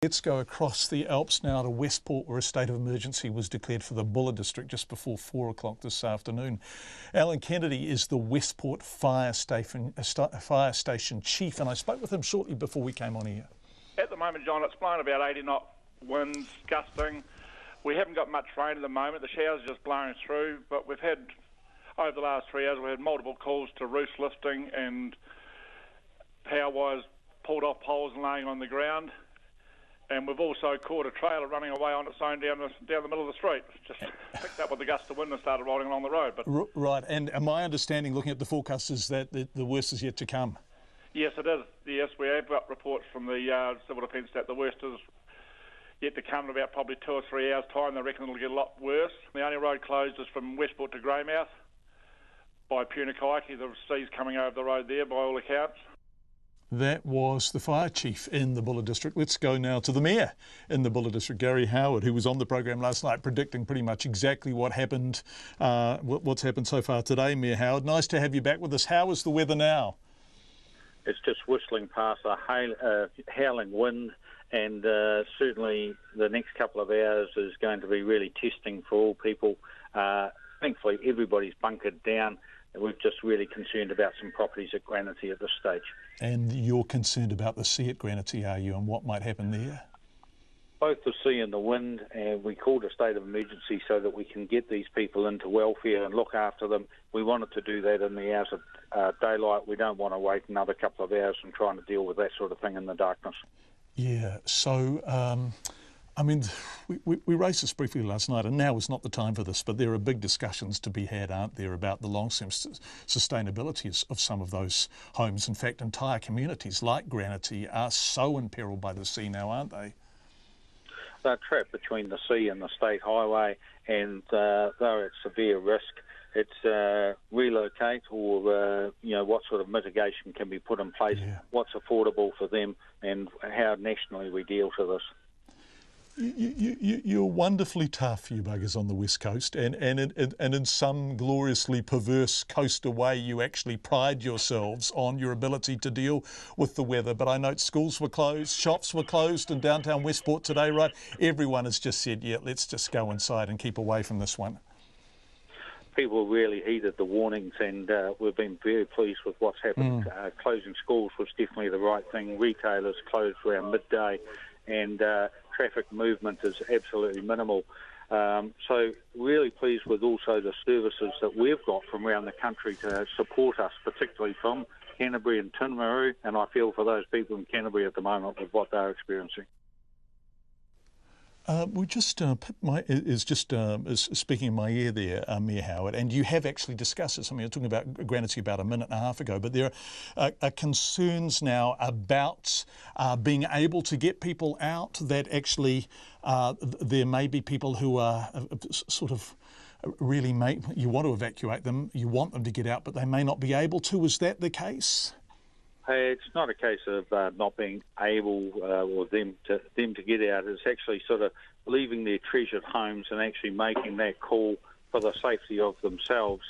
Let's go across the Alps now to Westport, where a state of emergency was declared for the Buller district just before 4 o'clock this afternoon. Alan Kennedy is the Westport fire station chief, and I spoke with him shortly before we came on here. At the moment, John, it's blowing about 80 knot winds, gusting. We haven't got much rain at the moment. The showers are just blowing through, but we've had, over the last 3 hours, we've had multiple calls to roofs lifting and power wires pulled off poles and laying on the ground. And we've also caught a trailer running away on its own down the middle of the street. Just picked up with the gust of wind and started rolling along the road. But right, and my understanding, looking at the forecast, is that the worst is yet to come. Yes, it is. Yes, we have got reports from the Civil Defence that the worst is yet to come in about probably 2 or 3 hours' time. They reckon it'll get a lot worse. The only road closed is from Westport to Greymouth by Punakaiki. The sea's coming over the road there by all accounts. That was the fire chief in the Buller district. Let's go now to the mayor in the Buller district, Garry Howard, who was on the program last night predicting pretty much exactly what happened, what's happened so far today. Mayor Howard, nice to have you back with us. How is the weather now? It's just whistling past a howling wind, and certainly the next couple of hours is going to be really testing for all people. Thankfully, everybody's bunkered down. We're just really concerned about some properties at Granity at this stage. And you're concerned about the sea at Granity, are you, and what might happen there? Both the sea and the wind, and we called a state of emergency so that we can get these people into welfare and look after them. We wanted to do that in the hours of daylight. We don't want to wait another couple of hours and trying to deal with that sort of thing in the darkness. Yeah, so I mean, we raised this briefly last night, and now is not the time for this, but there are big discussions to be had, aren't there, about the long-term sustainability of some of those homes. In fact, entire communities like Granity are so imperilled by the sea now, aren't they? They're trapped between the sea and the state highway, and they're at severe risk. It's relocate or, what sort of mitigation can be put in place, what's affordable for them, and how nationally we deal with this. You're wonderfully tough, you buggers on the West Coast, and in some gloriously perverse coaster way, you actually pride yourselves on your ability to deal with the weather. But I note schools were closed, shops were closed in downtown Westport today, right? Everyone has just said, yeah, let's just go inside and keep away from this one. People really heeded the warnings, and we've been very pleased with what's happened. Closing schools was definitely the right thing. Retailers closed around midday, and traffic movement is absolutely minimal. So really pleased with also the services that we've got from around the country to support us, particularly from Canterbury and Timaru, and I feel for those people in Canterbury at the moment with what they're experiencing. We just is speaking in my ear there, Mayor Howard, and you have actually discussed this. I mean, I was talking about Granity about a minute and a half ago, but there are concerns now about being able to get people out, that actually there may be people who are sort of really you want to evacuate them, you want them to get out, but they may not be able to. Is that the case? It's not a case of not being able or them to get out. It's actually sort of leaving their treasured homes and actually making that call for the safety of themselves